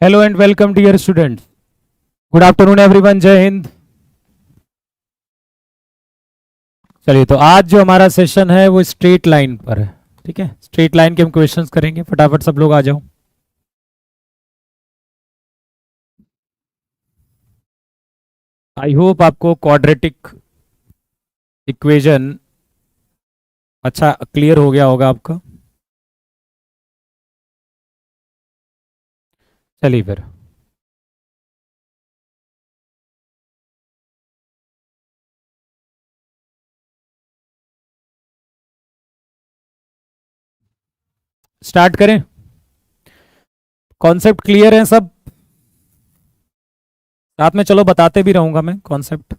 Hello and welcome dear students. Good afternoon everyone, जय हिंद। चलिए, तो आज जो हमारा सेशन है वो स्ट्रेट लाइन पर है। ठीक है, स्ट्रेट लाइन के हम क्वेश्चंस करेंगे। फटाफट सब लोग आ जाओ। आई होप आपको क्वाड्रेटिक इक्वेशन अच्छा क्लियर हो गया होगा आपका। चलिए फिर स्टार्ट करें। कॉन्सेप्ट क्लियर है सब? साथ में चलो बताते भी रहूंगा मैं concept.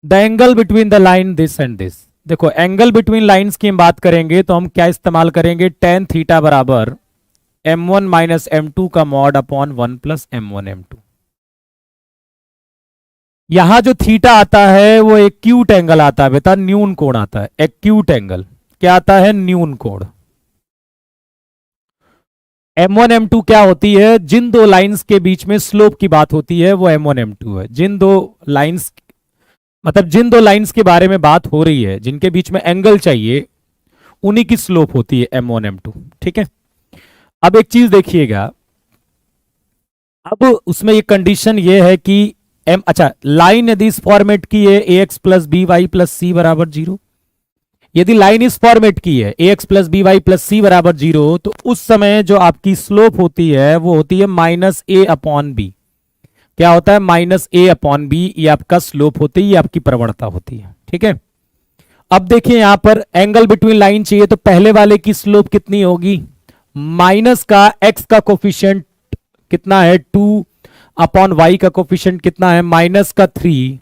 The angle between the line this and this. देखो, एंगल बिटवीन लाइंस की हम बात करेंगे तो हम क्या इस्तेमाल करेंगे? टेन थीटा बराबर m1 माइनस m2 का mod upon 1 plus m1 m2। यहां जो थीटा आता है वो एक्यूट एंगल आता है बेटा, न्यून कोण आता है। एक्यूट एंगल क्या आता है? न्यून कोण। m1 m2 क्या होती है? जिन दो लाइंस के बीच में स्लोप की बात होती है वो m1 m2 है। जिन दो लाइंस मतलब जिन दो लाइंस के बारे में बात हो रही है, जिनके बीच में एंगल चाहिए, उन्हीं की स्लोप होती है m1 m2। ठीक है, अब एक चीज देखिएगा। अब उसमें ये कंडीशन ये है कि अच्छा, लाइन यदि इस फॉर्मेट की है A X plus B Y plus C बराबर 0, यदि लाइन इस फॉर्मेट की है A X plus B Y plus C बराबर 0, तो उस समय जो आपकी स्लोप होती है वो होती है माइनस ए अपॉन बी। क्या होता है? माइनस ए अपॉन बी। ये आपका स्लोप होती है, ये आपकी प्रवणता होती है। ठीक है, अब देखिए यहां पर एंगल बिटवीन लाइन चाहिए तो पहले वाले की स्लोप कितनी होगी? माइनस का एक्स का कोफिशिएंट कितना है? 2 अपॉन वाई का कोफिशिएंट कितना है? माइनस का 3,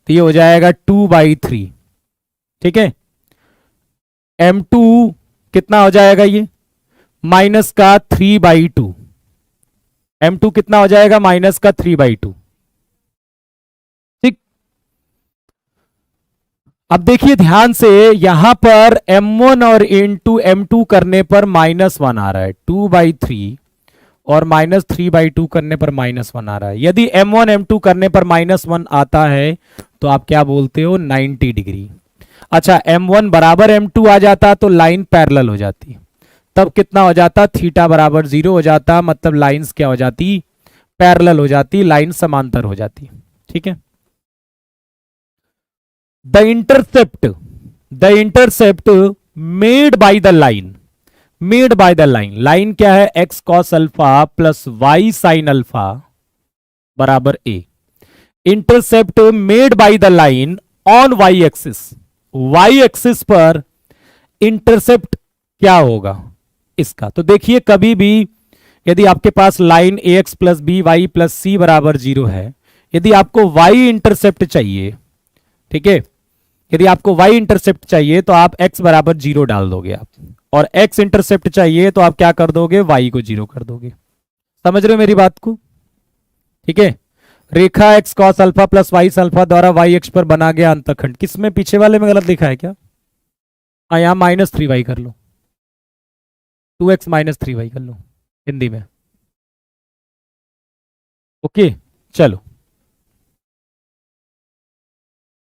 तो ये हो जाएगा 2/3। ठीक है, m2 कितना हो जाएगा? ये माइनस का 3/2। m2 कितना हो जाएगा? माइनस का 3/2। ठीक, अब देखिए ध्यान से, यहां पर m1 और इंटू m2 करने पर -1 आ रहा है, 2/3, और -3/2 करने पर -1 आ रहा है। यदि m1 m2 करने पर -1 आता है तो आप क्या बोलते हो? 90 डिग्री। अच्छा, m1 बराबर m2 आ जाता तो लाइन पैरेलल हो जाती, तब कितना हो जाता? थीटा बराबर 0 हो जाता, मतलब लाइंस क्या हो जाती? पैरेलल हो जाती, लाइन समांतर हो जाती। ठीक है, the intercept made by the line, made by the line, line क्या है? X cos alpha plus Y sine alpha बराबर A. Intercept made by the line on Y axis, Y axis पर इंटरसेप्ट क्या होगा इसका? तो देखिए, कभी भी यदि आपके पास line A X plus B Y plus C बराबर 0 है, यदि आपको वाई इंटरसेप्ट चाहिए, ठीक है, यदि आपको y इंटरसेप्ट चाहिए तो आप x बराबर 0 डाल दोगे आप, और x इंटरसेप्ट चाहिए तो आप क्या कर दोगे? y को 0 कर दोगे। समझ रहे हो मेरी बात को? ठीक है, रेखा x cos alpha plus Y alpha द्वारा y अक्ष पर बना गया अंतखंड। किसमें? पीछे वाले में गलत लिखा है क्या? हाँ, यहां -3y कर लो, 2x -3y कर लो हिंदी में। ओके, चलो,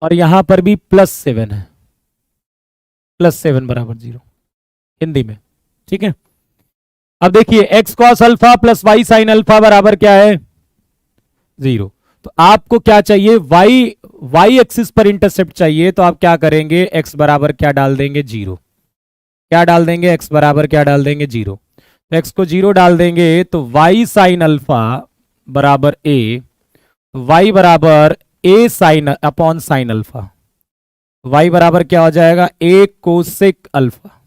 और यहां पर भी +7 है, +7 बराबर 0 हिंदी में। ठीक है, अब देखिए x cos alpha plus Y sine alpha बराबर क्या है? 0। तो आपको क्या चाहिए? y एक्सिस पर इंटरसेप्ट चाहिए, तो आप क्या करेंगे? x बराबर क्या डाल देंगे? 0। क्या डाल देंगे? x बराबर क्या डाल देंगे? 0। तो x को 0 डाल देंगे तो y साइन अल्फा बराबर a, y बराबर a sine upon sine alpha, y बराबर क्या हो जाएगा? a cosec alpha.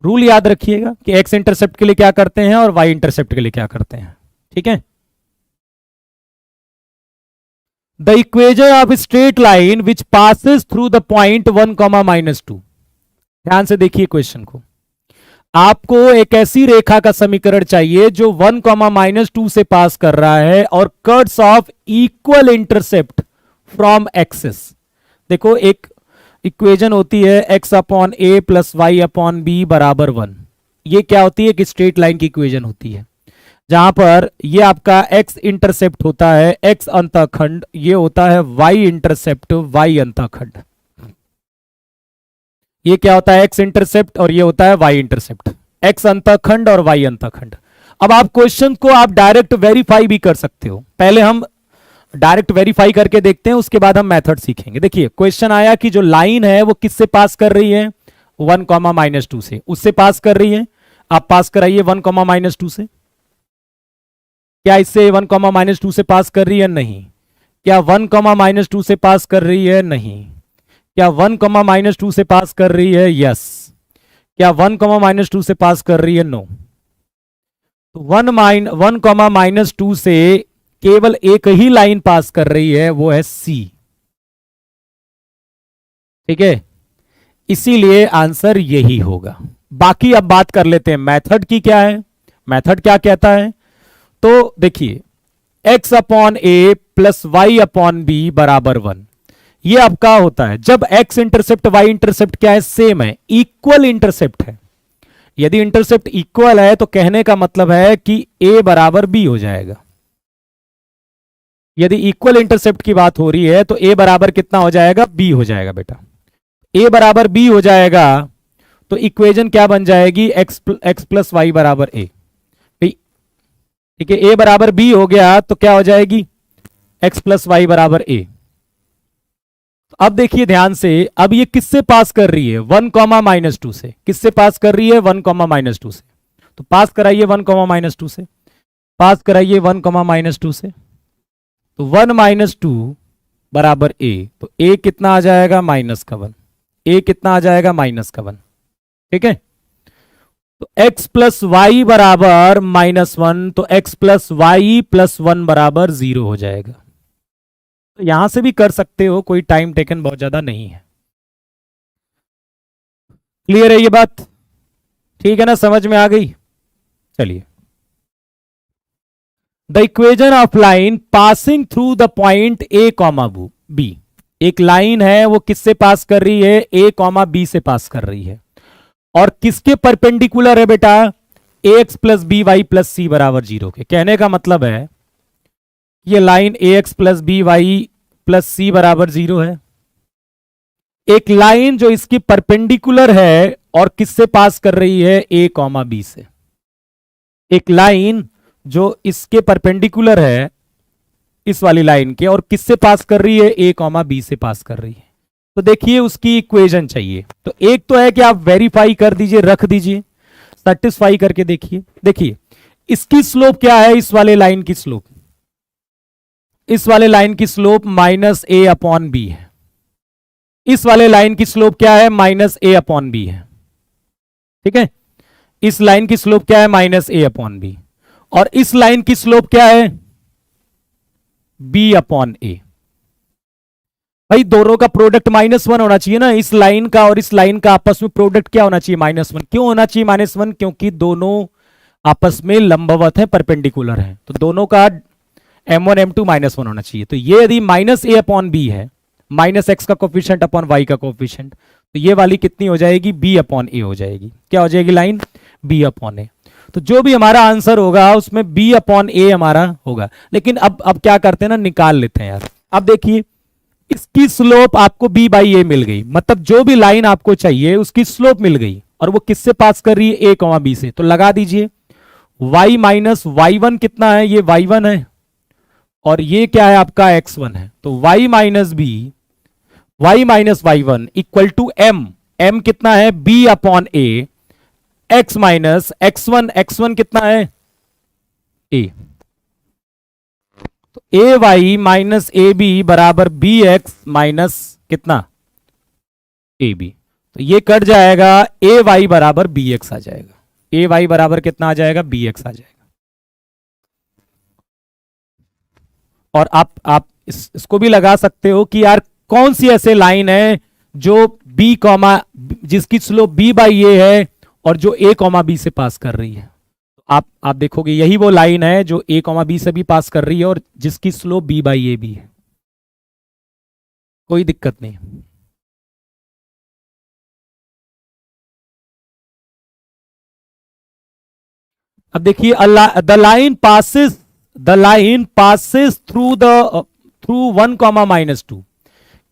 रूल याद रखिएगा कि x इंटरसेप्ट के लिए क्या करते हैं और y इंटरसेप्ट के लिए क्या करते हैं। ठीक है, the equation of straight line which passes through the point 1, -2। ध्यान से देखिए क्वेश्चन को। आपको एक ऐसी रेखा का समीकरण चाहिए जो 1, -2 से पास कर रहा है और cuts of equal intercept from axis. देखो एक इक्वेशन होती है x अपॉन ए प्लस वाई अपॉन बी बराबर 1। ये क्या होती है? एक स्ट्रेट लाइन की इक्वेशन होती है जहां पर ये आपका x इंटरसेप्ट होता है x अंतःखंड, ये होता है y इंटरसेप्ट y अंतःखंड। ये क्या होता है? x इंटरसेप्ट और ये होता है y इंटरसेप्ट, x अंतःखंड और y अंतःखंड। अब आप क्वेश्चन को आप डायरेक्ट वेरीफाई भी कर सकते हो। पहले हम डायरेक्ट वेरीफाई करके देखते हैं, उसके बाद हम मेथड सीखेंगे। देखिए क्वेश्चन आया कि जो लाइन है वो किससे पास कर रही है? 1 कॉमा माइनस 2 से, उससे पास कर रही है। आप पास कराइए 1 कॉमा माइनस 2 से। क्या इससे 1 कॉमा माइनस 2 से पास कर रही है? नहीं। क्या 1 कॉमा माइनस 2 से पास कर रही है? नहीं। क्या 1 कॉमा माइनस 2 से पास कर रही है? यस। क्या 1 कॉमा माइनस 2 से पास कर रही है? नो। तो 1 कॉमा माइनस 2 से केवल एक ही लाइन पास कर रही है, वो है सी। ठीक है, इसीलिए आंसर यही होगा। बाकी अब बात कर लेते हैं मेथड की। क्या है मेथड? क्या कहता है? तो देखिए x अपॉन ए प्लस वाई अपॉन बी बराबर 1, ये आपका होता है जब x इंटरसेप्ट y इंटरसेप्ट क्या है? सेम है, इक्वल इंटरसेप्ट है। यदि इंटरसेप्ट इक्वल है तो कहने का मतलब है कि a बराबर b हो जाएगा। यदि इक्वल इंटरसेप्ट की बात हो रही है तो a बराबर कितना हो जाएगा? b हो जाएगा बेटा। a बराबर b हो जाएगा तो इक्वेशन क्या बन जाएगी? x प्लस वाई बराबर a। ठीक है, a बराबर b हो गया तो क्या हो जाएगी? x प्लस वाई बराबर a। अब देखिए ध्यान से, अब ये किससे पास कर रही है? 1 कॉमा माइनस 2 से। किससे पास कर रही है? 1 कॉमा माइनस 2 से। तो पास कराइए 1 कॉमा माइनस 2 से, पास कराइए 1 कॉमा माइनस 2 से। तो 1 माइनस 2 बराबर a, तो a कितना आ जाएगा? माइनस का 1। a कितना आ जाएगा? माइनस का 1। ठीक है, तो x प्लस वाई बराबर -1, तो x प्लस वाई प्लस 1 बराबर 0 हो जाएगा। तो यहां से भी कर सकते हो, कोई टाइम टेकन बहुत ज्यादा नहीं है। क्लियर है ये बात? ठीक है ना, समझ में आ गई? चलिए, the equation of line passing through the point A comma B. एक लाइन है, वो किससे पास कर रही है? ए कॉमा बी से पास कर रही है। और किसके परपेंडिकुलर है बेटा? ax plus B Y plus C बराबर 0 के। कहने का मतलब है ये line ax plus B Y plus C बराबर 0 है। एक लाइन जो इसकी परपेंडिकुलर है और किससे पास कर रही है? a कॉमा बी से। एक लाइन जो इसके परपेंडिकुलर है, इस वाली लाइन के, और किससे पास कर रही है? a कॉमा बी से पास कर रही है। तो देखिए उसकी इक्वेशन चाहिए। तो एक तो है कि आप वेरीफाई कर दीजिए, रख दीजिए, सेटिस्फाई करके देखिए। देखिए इसकी स्लोप क्या है? इस वाले लाइन की स्लोप, इस वाले लाइन की स्लोप माइनस ए अपॉन बी है। इस वाले लाइन की स्लोप क्या है? माइनस ए अपॉन बी है। ठीक है, इस लाइन की स्लोप क्या है? माइनस ए अपॉन बी। और इस लाइन की स्लोप क्या है? बी अपॉन ए। भाई दोनों का प्रोडक्ट -1 होना चाहिए ना। इस लाइन का और इस लाइन का आपस में प्रोडक्ट क्या होना चाहिए? -1। क्यों होना चाहिए -1? क्योंकि दोनों आपस में लंबवत है, परपेंडिकुलर है। तो दोनों का m1 m2 -1 होना चाहिए। तो ये यदि माइनस ए अपॉन बी है, माइनस एक्स का कोफिशिएंट अपॉन वाई का कोफिशिएंट, तो ये वाली कितनी हो जाएगी? b अपॉन ए हो जाएगी। क्या हो जाएगी लाइन? b अपॉन ए। तो जो भी हमारा आंसर होगा उसमें b अपॉन ए हमारा होगा। लेकिन अब क्या करते हैं ना, निकाल लेते हैं यार। अब देखिए इसकी स्लोप आपको b बाई ए मिल गई, मतलब जो भी लाइन आपको चाहिए उसकी स्लोप मिल गई, और वो किससे पास कर रही है? a कॉमा बी से। तो लगा दीजिए y माइनस y1 कितना है? ये y1 है, और ये क्या है आपका? x1 है। तो y माइनस बी, y minus y1 equal to m। m कितना है? b upon A. x minus x1, x1 कितना है? a। तो A Y minus A B बराबर बी एक्स माइनस कितना? A B. तो ये कट जाएगा, ए वाई बराबर बी एक्स आ जाएगा। ए वाई बराबर कितना आ जाएगा? बी एक्स आ जाएगा। और आप इसको भी लगा सकते हो कि यार कौन सी ऐसे लाइन है जो बी कॉमा, जिसकी स्लोप बी बाई ए है और जो ए कॉमा बी से पास कर रही है। आप देखोगे यही वो लाइन है जो a कॉमा बी से भी पास कर रही है और जिसकी स्लोप b बाई ए भी है। कोई दिक्कत नहीं। अब देखिए, द लाइन पासिस थ्रू 1, -2।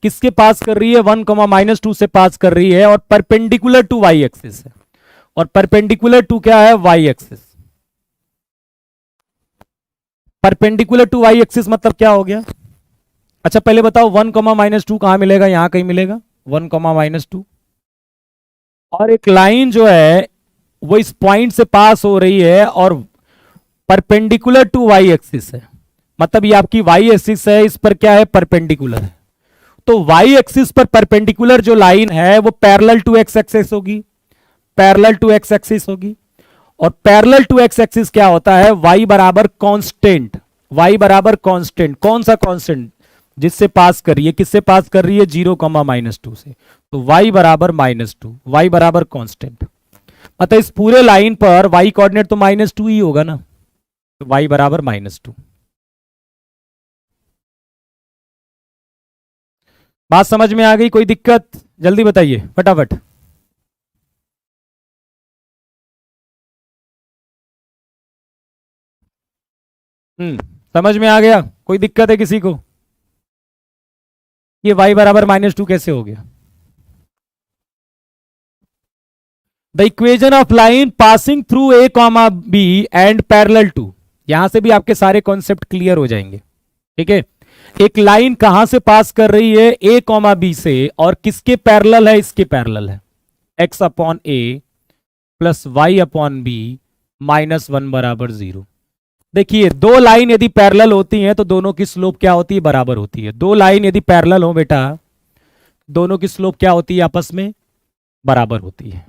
किसके पास कर रही है? 1, -2 से पास कर रही है, और परपेंडिकुलर टू वाई एक्सिस है। और परपेंडिकुलर टू क्या है? Y axis. Perpendicular to Y axis मतलब क्या हो गया? अच्छा पहले बताओ, 1, -2 कहां मिलेगा? यहां कहीं मिलेगा 1, -2। और एक लाइन जो है वो इस पॉइंट से पास हो रही है और परपेंडिकुलर टू वाई एक्सिस है। मतलब ये आपकी वाई एक्सिस है, इस पर क्या है? परपेंडिकुलर है। तो वाई एक्सिस पर परपेंडिकुलर जो लाइन है वो पैरेलल टू एक्स एक्सिस होगी। पैरेलल टू एक्स एक्सिस होगी। और पैरेलल टू एक्स एक्सिस क्या होता है? वाई बराबर कांस्टेंट। वाई बराबर कांस्टेंट। कौन सा कांस्टेंट? जिससे पास कर रही है। किससे पास कर रही है? 0, -2 से। तो वाई बराबर -2। वाई बराबर कांस्टेंट। मतलब इस पूरे लाइन पर वाई कोऑर्डिनेट तो -2 ही होगा ना। तो वाई बराबर -2। बात समझ में आ गई? कोई दिक्कत? जल्दी बताइए फटाफट। समझ में आ गया? कोई दिक्कत है किसी को? ये y बराबर -2 कैसे हो गया? The equation of line passing through a, b and parallel to. यहां से भी आपके सारे कॉन्सेप्ट क्लियर हो जाएंगे। ठीक है। एक लाइन कहां से पास कर रही है? a, b से, और किसके पैरेलल है? इसके पैरेलल है। x/a प्लस y/b -1 बराबर 0। देखिए, दो लाइन यदि पैरेलल होती हैं तो दोनों की स्लोप क्या होती है? बराबर होती है। दो लाइन यदि पैरेलल हो बेटा, दोनों की स्लोप क्या होती है? आपस में बराबर होती है।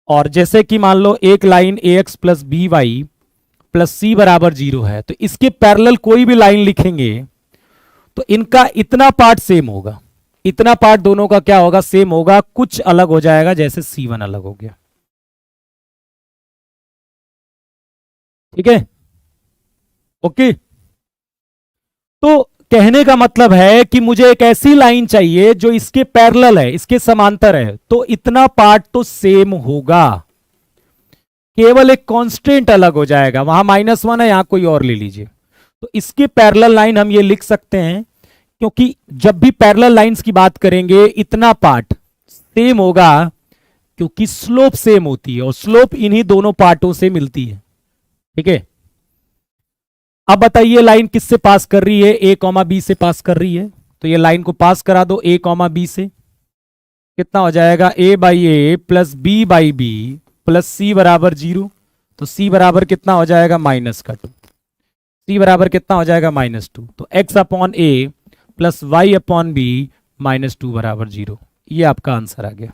और जैसे कि मान लो एक line A X plus B Y plus C बराबर 0 है, तो इसके पैरेलल कोई भी लाइन लिखेंगे तो इनका इतना पार्ट सेम होगा। इतना पार्ट दोनों का क्या होगा? सेम होगा। कुछ अलग हो जाएगा, जैसे C1 अलग हो गया। ठीक है। ओके। तो कहने का मतलब है कि मुझे एक ऐसी लाइन चाहिए जो इसके पैरेलल है, इसके समांतर है, तो इतना पार्ट तो सेम होगा। केवल एक कांस्टेंट अलग हो जाएगा। वहां -1 है, यहां कोई और ले लीजिए। तो इसके पैरेलल लाइन हम ये लिख सकते हैं, क्योंकि जब भी पैरेलल लाइंस की बात करेंगे इतना पार्ट सेम होगा, क्योंकि स्लोप सेम होती है और स्लोप इन्हीं दोनों पार्टों से मिलती है। ठीक है। अब बताइए, लाइन किससे पास कर रही है? a, b से पास कर रही है। तो ये लाइन को पास करा दो a, b से। कितना हो जाएगा? a/a plus b/b plus c बराबर 0। तो c बराबर कितना हो जाएगा? -2। c बराबर कितना हो जाएगा? -2। तो x/a प्लस y/b -2 बराबर 0। ये आपका आंसर आ गया।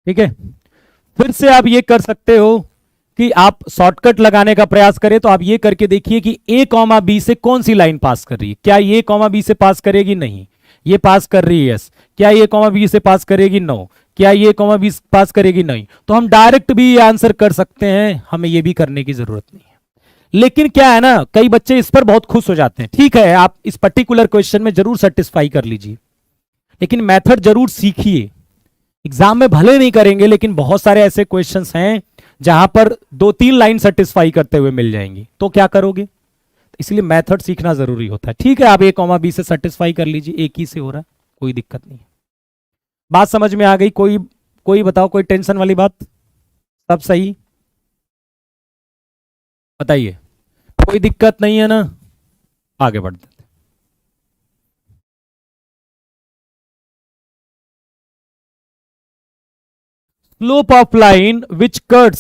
ठीक है। फिर से आप ये कर सकते हो कि आप शॉर्टकट लगाने का प्रयास करें, तो आप ये करके देखिए कि a, b से कौन सी लाइन पास कर रही है। क्या ये a, b से पास करेगी? नहीं। ये पास कर रही है, यस। क्या ये b से पास करेगी? नो। क्या ये b पास करेगी? नहीं। तो हम डायरेक्ट भी ये आंसर कर सकते हैं, हमें ये भी करने की जरूरत नहीं है। लेकिन क्या है ना, कई बच्चे इस पर बहुत खुश हो जाते हैं। ठीक है, आप इस पर्टिकुलर क्वेश्चन में जरूर सेटिस्फाई कर लीजिए, लेकिन मेथड जरूर सीखिए। एग्जाम में भले नहीं करेंगे, लेकिन बहुत सारे ऐसे क्वेश्चंस हैं जहां पर 2-3 लाइन सेटिस्फाई करते हुए मिल जाएंगी, तो क्या करोगे? इसलिए मेथड सीखना जरूरी होता है। ठीक है, आप a, b से सेटिस्फाई कर लीजिए, एक ही से हो रहा है, कोई दिक्कत नहीं। बात समझ में आ गई? कोई कोई बताओ, कोई टेंशन वाली बात? सब सही? बताइए। कोई दिक्कत नहीं है ना? आगे बढ़ते। Slope of line which cuts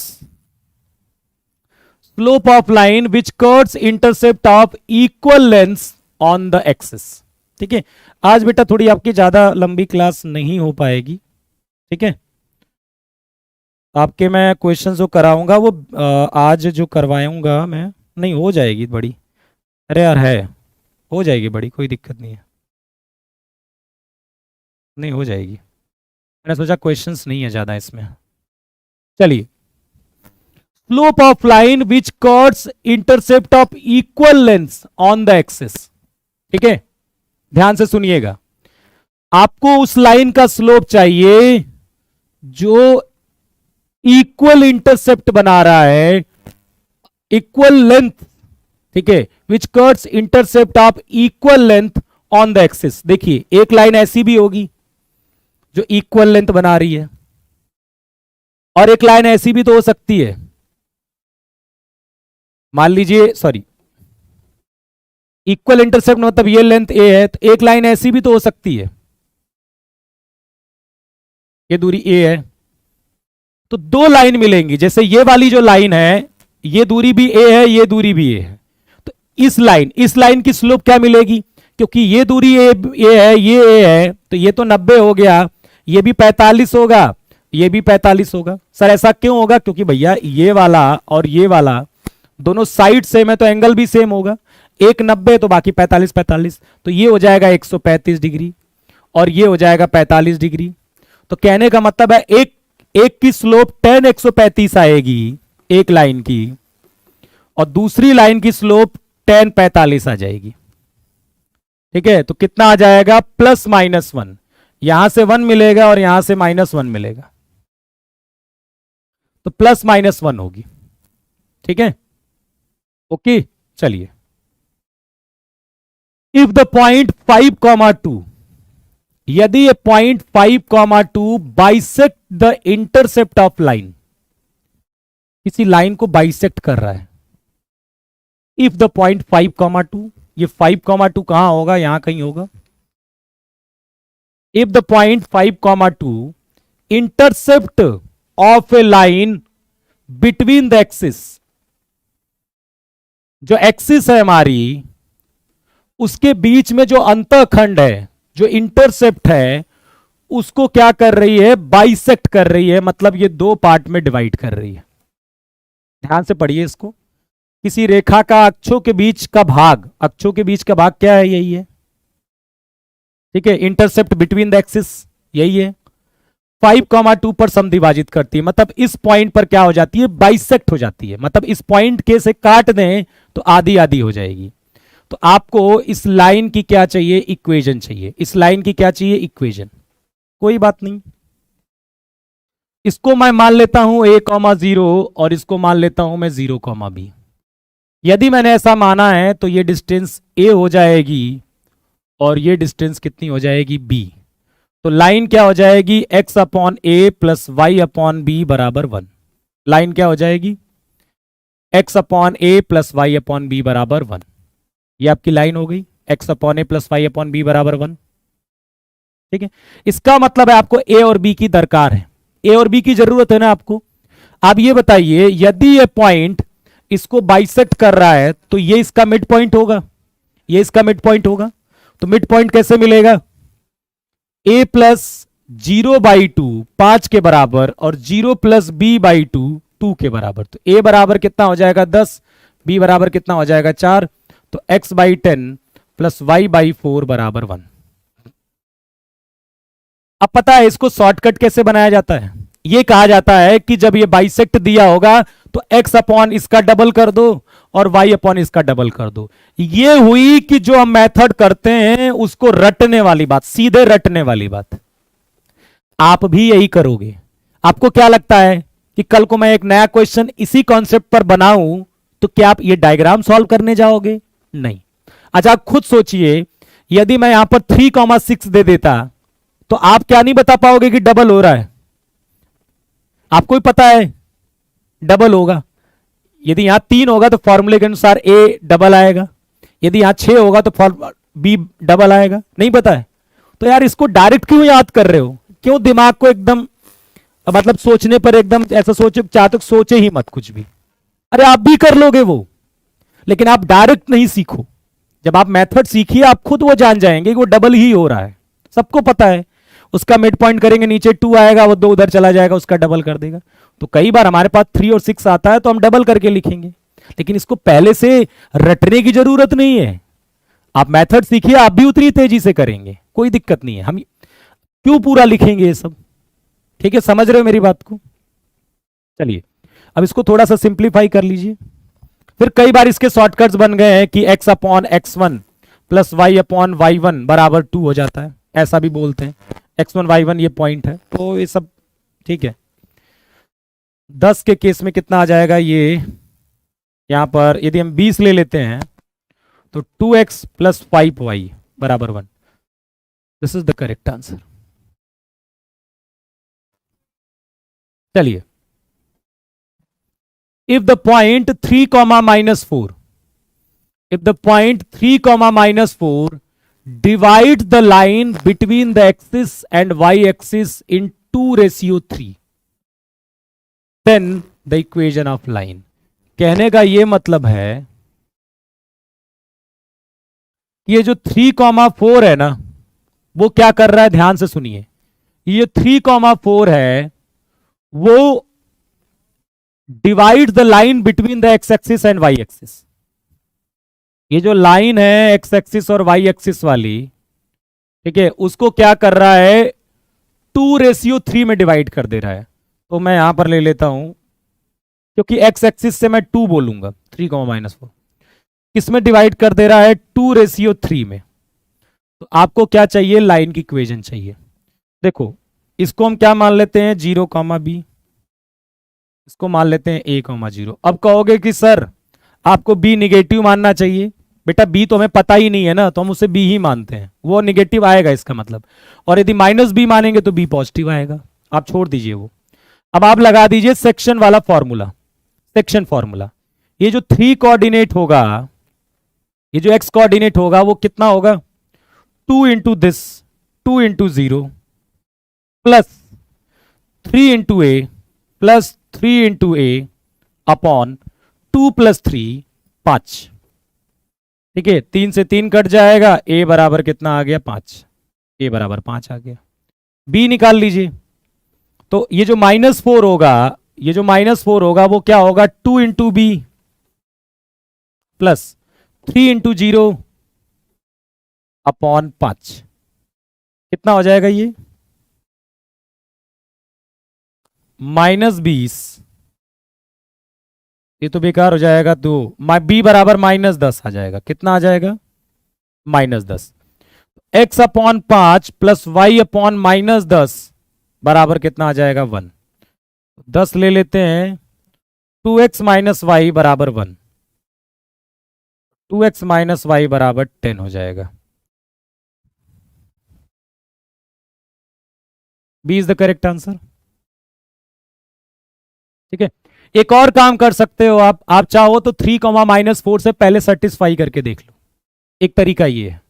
slope of line which cuts intercept of equal length on the axis. ठीक है। आज बेटा थोड़ी आपकी ज्यादा लंबी क्लास नहीं हो पाएगी। ठीक है। आपके मैं क्वेश्चन जो कराऊंगा वो आज जो करवाऊंगा मैं, नहीं हो जाएगी बड़ी। अरे यार है, हो जाएगी बड़ी, कोई दिक्कत नहीं है। नहीं हो जाएगी। मैंने सोचा क्वेश्चंस नहीं है ज्यादा इसमें। चलिए, slope of line which cuts intercept of equal length on the axis. ठीक है, ध्यान से सुनिएगा, आपको उस लाइन का स्लोप चाहिए जो इक्वल इंटरसेप्ट बना रहा है, इक्वल लेंथ। ठीक है, विच cuts intercept of equal length on the axis. देखिए, एक लाइन ऐसी भी होगी जो इक्वल लेंथ बना रही है, और एक लाइन ऐसी भी तो हो सकती है, मान लीजिए, सॉरी, इक्वल इंटरसेप्ट मतलब ये लेंथ ए है, तो एक लाइन ऐसी भी तो हो सकती है, ये दूरी ए है, तो दो लाइन मिलेंगी। जैसे ये वाली जो लाइन है, ये दूरी भी ए है, ये दूरी भी ए है, तो इस लाइन की स्लोप क्या मिलेगी? क्योंकि ये दूरी ए है, ये ए है, तो ये तो 90 हो गया, ये भी 45 होगा, ये भी 45 होगा। सर ऐसा क्यों होगा? क्योंकि भैया ये वाला और ये वाला दोनों साइड सेम है, तो एंगल भी सेम होगा, एक 90 तो बाकी 45 45, तो ये हो जाएगा 135 डिग्री और ये हो जाएगा 45 डिग्री। तो कहने का मतलब है एक की स्लोप tan 135 आएगी एक लाइन की, और दूसरी लाइन की स्लोप tan 45 आ जाएगी। ठीक है, तो कितना आ जाएगा? +-1, यहां से 1 मिलेगा और यहां से -1 मिलेगा, तो +-1 होगी। ठीक है, ओके, चलिए। इफ द पॉइंट 5,2, यदि ये point 5,2 bisect the intercept of line, किसी लाइन को बाइसेक्ट कर रहा है। इफ द पॉइंट 5,2, ये 5,2 कहां होगा? यहां कहीं होगा। If the point 5,2 intercept of A line between the axis, जो एक्सिस है हमारी, उसके बीच में जो अंतःखंड है, जो इंटरसेप्ट है, उसको क्या कर रही है? बाइसेक्ट कर रही है, मतलब ये दो पार्ट में डिवाइड कर रही है। ध्यान से पढ़िए इसको। किसी रेखा का अक्षों के बीच का भाग, अक्षों के बीच का भाग क्या है? यही है। ठीक है, इंटरसेप्ट बिटवीन द एक्सिस यही है। 5,2 पर समद्विभाजित करती है, मतलब इस पॉइंट पर क्या हो जाती है? बाइसेक्ट हो जाती है, मतलब इस पॉइंट के से काट दें तो आधी आधी हो जाएगी। तो आपको इस लाइन की क्या चाहिए? इक्वेशन चाहिए। इस लाइन की क्या चाहिए? इक्वेशन। कोई बात नहीं, इसको मैं मान लेता हूं a,0 और इसको मान लेता हूं मैं 0,b। यदि मैंने ऐसा माना है तो ये डिस्टेंस a हो जाएगी और ये डिस्टेंस कितनी हो जाएगी? b। तो लाइन क्या हो जाएगी? x/a + y/b बराबर 1। लाइन क्या हो जाएगी? x/a + y/b बराबर 1। ये आपकी लाइन हो गई, x/a + y/b बराबर 1। ठीक है, इसका मतलब है आपको a और b की दरकार है, a और b की जरूरत है ना आपको। अब ये बताइए, यदि ये पॉइंट इसको बाइसेक्ट कर रहा है तो ये इसका मिड पॉइंट होगा, ये इसका मिड पॉइंट होगा। तो मिड पॉइंट कैसे मिलेगा? a + 0/2 5 के बराबर और 0 + b/2 2 के बराबर। तो a बराबर कितना हो जाएगा? 10, b बराबर कितना हो जाएगा? 4। तो x/10 + y/4 बराबर 1। अब पता है इसको शॉर्टकट कैसे बनाया जाता है? ये कहा जाता है कि जब ये बाइसेक्ट दिया होगा तो x/ इसका डबल कर दो और y/ इसका डबल कर दो। ये हुई कि जो हम मेथड करते हैं उसको रटने वाली बात, सीधे रटने वाली बात। आप भी यही करोगे। आपको क्या लगता है कि कल को मैं एक नया क्वेश्चन इसी कॉन्सेप्ट पर बनाऊं तो क्या आप ये डायग्राम सॉल्व करने जाओगे? नहीं। अच्छा, आप खुद सोचिए, यदि मैं यहां पर 3,6 दे देता तो आप क्या नहीं बता पाओगे कि डबल हो रहा है? आपको भी पता है डबल होगा। यदि यहां 3 होगा तो फॉर्मूले के अनुसार a डबल आएगा, यदि यहां 6 होगा तो b डबल आएगा। नहीं पता है? तो यार इसको डायरेक्ट क्यों याद कर रहे हो? क्यों दिमाग को एकदम, मतलब सोचने पर एकदम ऐसा सोचो, चाहते सोचे ही मत कुछ भी। अरे आप भी कर लोगे वो, लेकिन आप डायरेक्ट नहीं सीखो। जब आप मेथड सीखिए आप खुद वो जान जाएंगे कि वो डबल ही हो रहा है। सबको पता है, उसका मिड पॉइंट करेंगे नीचे 2 आएगा, वो 2 उधर चला जाएगा, उसका डबल कर देगा। तो कई बार हमारे पास 3 और 6 आता है तो हम डबल करके लिखेंगे, लेकिन इसको पहले से रटने की जरूरत नहीं है। आप मेथड सीखिए, आप भी उतनी तेजी से करेंगे, कोई दिक्कत नहीं है। हम क्यों पूरा लिखेंगे ये सब? ठीक है, समझ रहे हो मेरी बात को? चलिए अब इसको थोड़ा सा सिंप्लीफाई कर लीजिए। फिर कई बार इसके शॉर्टकट्स बन गए हैं कि x upon x1 plus y upon y1 बराबर 2 हो जाता है, ऐसा भी बोलते हैं। x1 y1 ये पॉइंट है, तो ये सब ठीक है। 10 के केस में कितना आ जाएगा ये, यहां पर यदि हम 20 ले लेते हैं तो 2x प्लस 5y बराबर 1। This is the correct answer. चलिए, if the point 3 comma minus 4, if the point 3 comma minus 4 divide the line between the axis and y axis in 2:3, then the equation of line। कहने का ये मतलब है ये जो 3,4 है ना, वो क्या कर रहा है, ध्यान से सुनिए। ये 3,4 है वो divide the line between the X axis and Y axis. ये जो लाइन है एक्स एक्सिस और वाई एक्सिस वाली, ठीक है, उसको क्या कर रहा है, 2:3 में डिवाइड कर दे रहा है। तो मैं यहां पर ले लेता हूं, क्योंकि एक्स एक्सिस से मैं 2 बोलूंगा, 3,-4 किसमें डिवाइड कर दे रहा है, 2:3 में। तो आपको क्या चाहिए, लाइन की इक्वेशन चाहिए। देखो, इसको हम क्या मान लेते हैं, 0,b, इसको मान लेते हैं a,0। अब कहोगे कि सर आपको b निगेटिव मानना चाहिए। बेटा b तो हमें पता ही नहीं है ना, तो हम उसे b ही मानते हैं, वो निगेटिव आएगा इसका मतलब। और यदि -b मानेंगे तो b पॉजिटिव आएगा, आप छोड़ दीजिए वो। अब आप लगा दीजिए सेक्शन वाला फॉर्मूला, सेक्शन फॉर्मूला। ये जो 3 कोऑर्डिनेट होगा, ये जो x कोऑर्डिनेट होगा वो कितना होगा, 2 into this, 2 into 0 plus 3 into A plus 3 into A upon 2 plus 3, 5। ठीक है, 3 से 3 कट जाएगा, a बराबर कितना आ गया, 5। a बराबर 5 आ गया। b निकाल लीजिए। तो ये जो -4 होगा, ये जो -4 होगा वो क्या होगा, 2 into B plus 3 into 0 upon 5। कितना हो जाएगा ये, -20। ये तो बेकार हो जाएगा, तो b बराबर -10 आ जाएगा। कितना आ जाएगा, -10। x upon 5 plus y upon -10 बराबर कितना आ जाएगा, 1। 10 ले लेते हैं, 2x माइनस वाई बराबर 1, 2x माइनस वाई बराबर 10 हो जाएगा। B is the correct answer. ठीक है, एक और काम कर सकते हो आप चाहो तो 3,-4 से पहले सेटिस्फाई करके देख लो। एक तरीका ये है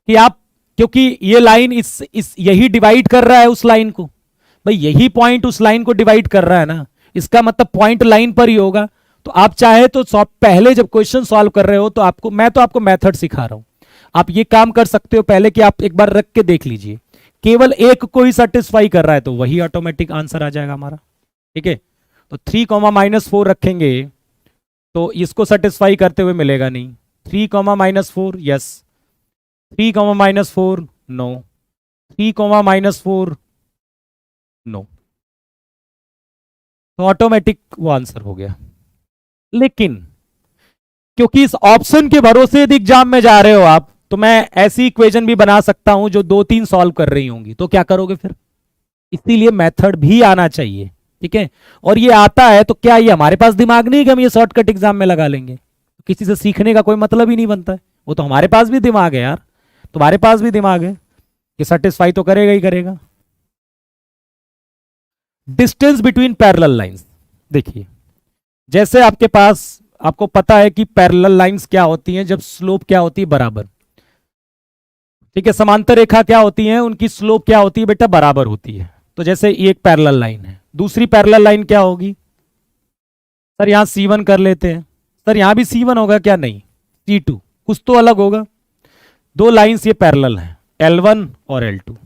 कि आप, क्योंकि ये लाइन इस यही डिवाइड कर रहा है उस लाइन को, भाई यही पॉइंट उस लाइन को डिवाइड कर रहा है ना, इसका मतलब पॉइंट लाइन पर ही होगा। तो आप चाहे तो पहले जब क्वेश्चन सॉल्व कर रहे हो तो आपको मेथड सिखा रहा हूं, आप ये काम कर सकते हो पहले कि आप एक बार रख के देख लीजिए, केवल एक को ही सेटिस्फाई कर रहा है तो वही ऑटोमेटिक आंसर आ जाएगा हमारा। ठीक है, तो 3,-4 रखेंगे तो इसको सेटिस्फाई करते हुए मिलेगा नहीं। 3,-4 यस, 3,-4 नो, 3,-4 नो, तो ऑटोमेटिक वो आंसर हो गया। लेकिन क्योंकि इस ऑप्शन के भरोसे यदि एग्जाम में जा रहे हो आप, तो मैं ऐसी इक्वेशन भी बना सकता हूं जो 2-3 सॉल्व कर रही होंगी, तो क्या करोगे फिर, इसीलिए मेथड भी आना चाहिए। ठीक है, और ये आता है तो क्या ये हमारे पास दिमाग नहीं है कि हम ये शॉर्टकट एग्जाम में लगा लेंगे, किसी से सीखने का कोई मतलब ही नहीं बनता है। वो तो हमारे पास भी दिमाग है यार, तुम्हारे पास भी दिमाग है, ये सेटिस्फाई तो करेगा ही करेगा। डिस्टेंस बिटवीन पैरेलल लाइंस, देखिए जैसे आपके पास, आपको पता है कि पैरेलल लाइंस क्या होती हैं, जब स्लोप क्या होती है, बराबर। ठीक है, समांतर रेखा क्या होती है, उनकी स्लोप क्या होती है बेटा, बराबर होती है। तो जैसे ये एक पैरेलल लाइन है, दूसरी पैरेलल लाइन क्या होगी, सर यहां C1 कर लेते हैं, सर यहां भी C1 होगा क्या, नहीं, C2, कुछ तो अलग होगा। दो लाइंस ये पैरेलल हैं, L1 और L2,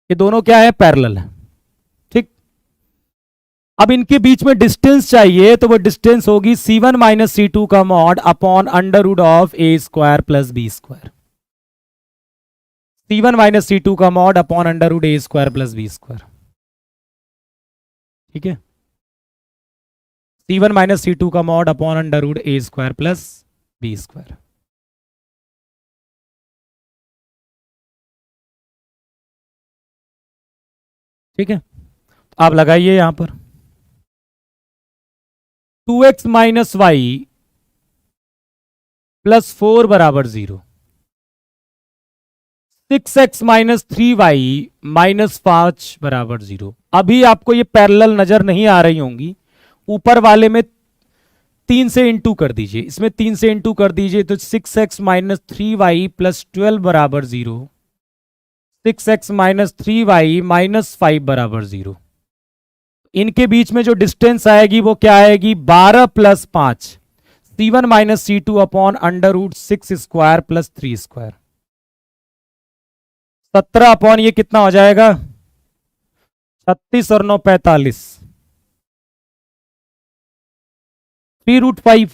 ये दोनों क्या है, पैरेलल है। ठीक, अब इनके बीच में डिस्टेंस चाहिए, तो वो डिस्टेंस होगी C1 माइनस C2 का mod upon √A² plus B²। C1 minus C2 का mod upon √A² plus B²। ठीक है, C1 माइनस C2 का mod upon under root A square plus B square. ठीक है, आप लगाइए यहां पर 2x माइनस वाई प्लस 4 बराबर 0, 6x माइनस 3y माइनस 5 बराबर 0। अभी आपको ये पैरेलल नजर नहीं आ रही होंगी, ऊपर वाले में 3 से इंटू कर दीजिए, इसमें 3 से इंटू कर दीजिए तो 6x माइनस 3y प्लस 12 बराबर 0, 6x माइनस 3y माइनस 5 बराबर 0। इनके बीच में जो डिस्टेंस आएगी वो क्या आएगी, 12 plus 5, C1 minus C2 upon under root 6 square plus 3 square. 17 upon ये कितना हो जाएगा, 36 और 9 45, 3√5,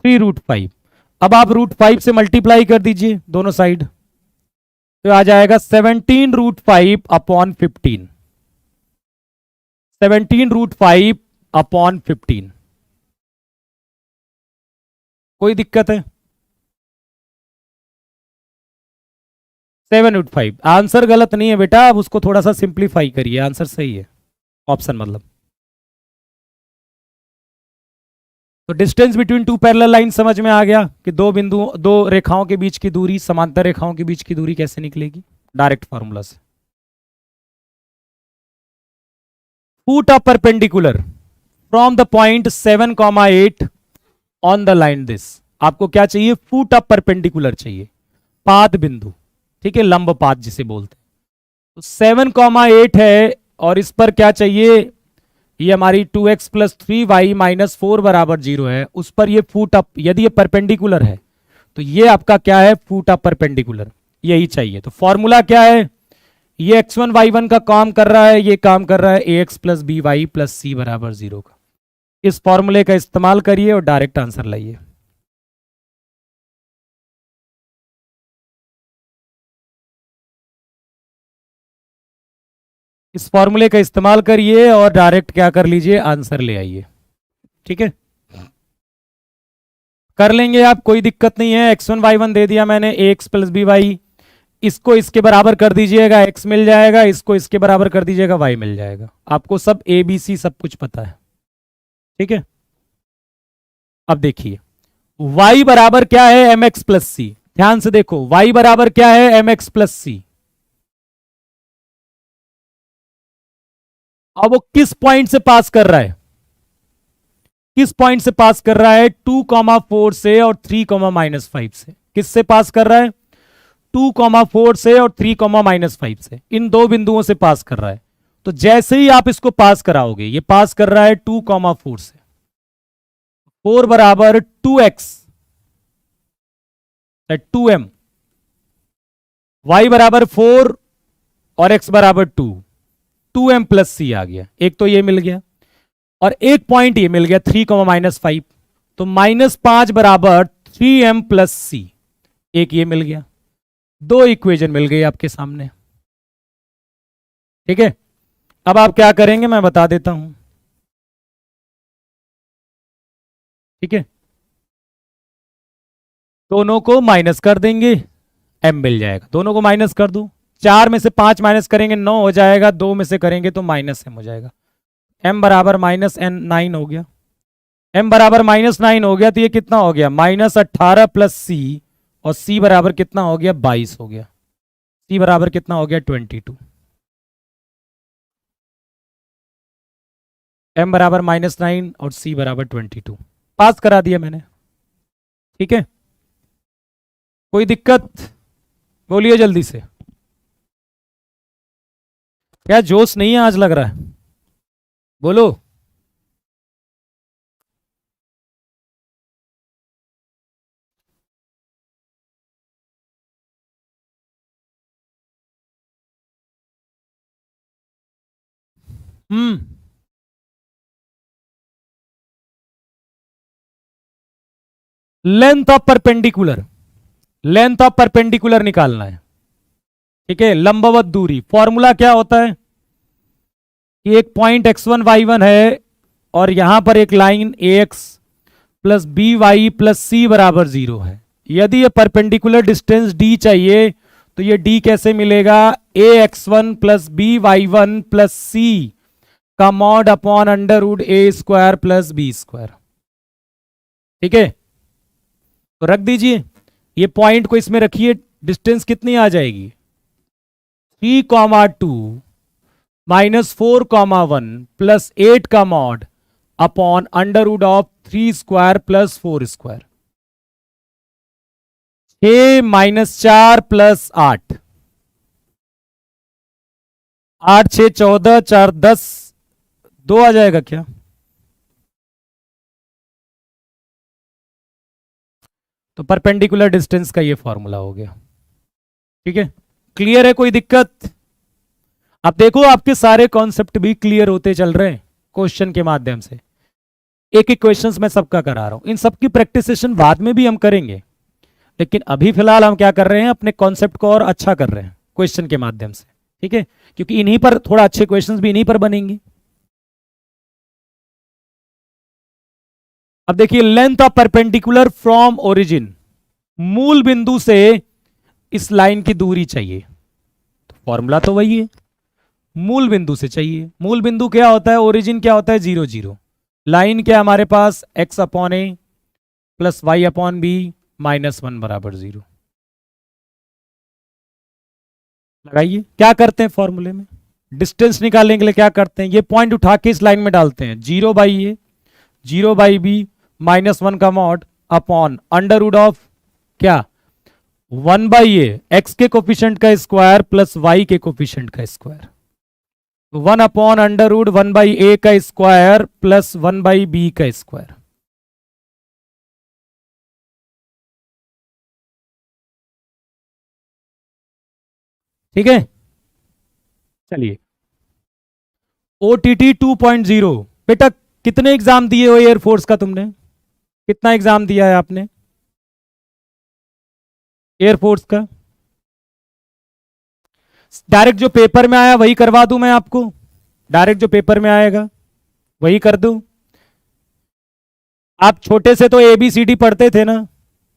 3√5। अब आप √5 से मल्टीप्लाई कर दीजिए दोनों साइड, तो आ जाएगा 17√5 अपॉन 15, 17√5 अपॉन 15। कोई दिक्कत है? 7√5 आंसर गलत नहीं है बेटा, अब उसको थोड़ा सा सिंप्लीफाई करिए, आंसर सही है, ऑप्शन मतलब। तो distance between two parallel line समझ में आ गया कि दो रेखाओं के बीच की दूरी, समांतर रेखाओं के बीच की दूरी कैसे निकलेगी, डायरेक्ट फार्मूला से। Foot of perpendicular from the point 7,8 on the line this. आपको क्या चाहिए, फुट ऑफ परपेंडिकुलर चाहिए, पाद बिंदु, ठीक है, लंब पाद जिसे बोलते हैं। तो 7,8 है और इस पर क्या चाहिए, ये हमारी 2x प्लस 3y माइनस 4 बराबर 0 है, उस पर ये फुट अप, यदि ये परपेंडिकुलर है तो ये आपका क्या है, फुट अप परपेंडिकुलर, यही चाहिए। तो फॉर्मूला क्या है, ये x1 y1 का काम कर रहा है, ये काम कर रहा है ax plus B Y plus C बराबर 0 का। इस फॉर्मूले का इस्तेमाल करिए और डायरेक्ट आंसर लाइए। इस फॉर्मूले का इस्तेमाल करिए और डायरेक्ट क्या कर लीजिए, आंसर ले आइए। ठीक है, कर लेंगे आप, कोई दिक्कत नहीं है। x1 y1 दे दिया मैंने, ax प्लस बी वाई, इसको इसके बराबर कर दीजिएगा, x मिल जाएगा, इसको इसके बराबर कर दीजिएगा, y मिल जाएगा। आपको सब a b c सब कुछ पता है। ठीक है, अब देखिए y बराबर क्या है, mx प्लस सी। ध्यान से देखो, y बराबर क्या है, mx प्लस सी। अब वो किस पॉइंट से पास कर रहा है, किस पॉइंट से पास कर रहा है, 2,4 से और 3,-5 से। किससे पास कर रहा है, 2,4 से और 3,-5 से, इन दो बिंदुओं से पास कर रहा है। तो जैसे ही आप इसको पास कराओगे, ये पास कर रहा है 2,4 से, 4 बराबर 2x 2m, y बराबर 4 और x बराबर 2, 2m प्लस सी आ गया। एक तो ये मिल गया और एक पॉइंट ये मिल गया 3,-5, तो -5 बराबर 3m प्लस सी, एक ये मिल गया। दो इक्वेशन मिल गई आपके सामने। ठीक है, अब आप क्या करेंगे मैं बता देता हूं। ठीक है, दोनों को माइनस कर देंगे, m मिल जाएगा। दोनों को माइनस कर दूं, 4 में से 5 माइनस करेंगे 9 हो जाएगा, 2 में से करेंगे तो -m हो जाएगा। m बराबर -9 हो गया, m बराबर -9 हो गया, तो ये कितना हो गया, -18 प्लस सी, और c बराबर कितना हो गया, 22 हो गया। c बराबर कितना हो गया, 22। m बराबर -9 और c बराबर 22, पास करा दिया मैंने। ठीक है, कोई दिक्कत, बोलिए जल्दी से। क्या जोश नहीं है आज लग रहा है, बोलो। Length of perpendicular, length of perpendicular निकालना है। ठीक है, लंबवत दूरी, फॉर्मूला क्या होता है, कि एक पॉइंट x1 y1 है और यहां पर एक line ax plus B Y plus C बराबर 0 है। यदि ये परपेंडिकुलर डिस्टेंस d चाहिए तो ये d कैसे मिलेगा, ax1 plus B Y one plus C का mod upon under root A square plus B square. ठीक है, तो रख दीजिए, ये पॉइंट को इसमें रखिए, डिस्टेंस कितनी आ जाएगी 3,2 -4,1 प्लस 8 का mod upon under root of 3 square plus 4 square. 6 - 4 plus 8, 8 6 14, 4 10, 2 आ जाएगा क्या? तो परपेंडिकुलर डिस्टेंस का ये फॉर्मूला हो गया। ठीक है, क्लियर है, कोई दिक्कत? अब देखो आपके सारे कॉन्सेप्ट भी क्लियर होते चल रहे हैं क्वेश्चन के माध्यम से। एक एक क्वेश्चंस मैं सबका करा रहा हूं, इन सबकी प्रैक्टिस सेशन बाद में भी हम करेंगे, लेकिन अभी फिलहाल हम क्या कर रहे हैं, अपने कॉन्सेप्ट को और अच्छा कर रहे हैं क्वेश्चन के माध्यम से। ठीक है, क्योंकि इन्हीं पर थोड़ा अच्छे क्वेश्चंस भी इन्हीं पर बनेंगे। अब देखिए, length of perpendicular from origin, मूल बिंदु से इस लाइन की दूरी चाहिए, तो फॉर्मूला तो वही है, मूल बिंदु से चाहिए। मूल बिंदु क्या होता है, ओरिजिन क्या होता है 0 0, लाइन क्या हमारे पास x अपॉन ए प्लस वाई अपॉन बी -1 बराबर 0। लगाइए, क्या करते हैं फॉर्मूले में, डिस्टेंस निकालने के लिए क्या करते हैं, ये पॉइंट उठा के इस लाइन में डालते हैं, 0 बाई ए 0 बाई बी -1 का mod upon under root of क्या 1 बाई ए, एक्स के कोफिशिएंट का स्क्वायर प्लस वाई के कोफिशिएंट का square, 1 upon under root 1 by A का स्क्वायर प्लस 1 बाई बी का स्क्वायर। ठीक है, चलिए OTT 2.0, बेटा कितने एग्जाम दिए हो एयरफोर्स का, तुमने कितना एग्जाम दिया है आपने एयरफोर्स का? डायरेक्ट जो पेपर में आया वही करवा दूं मैं आपको, डायरेक्ट जो पेपर में आएगा वही कर दूं? आप छोटे से तो ABCD पढ़ते थे ना,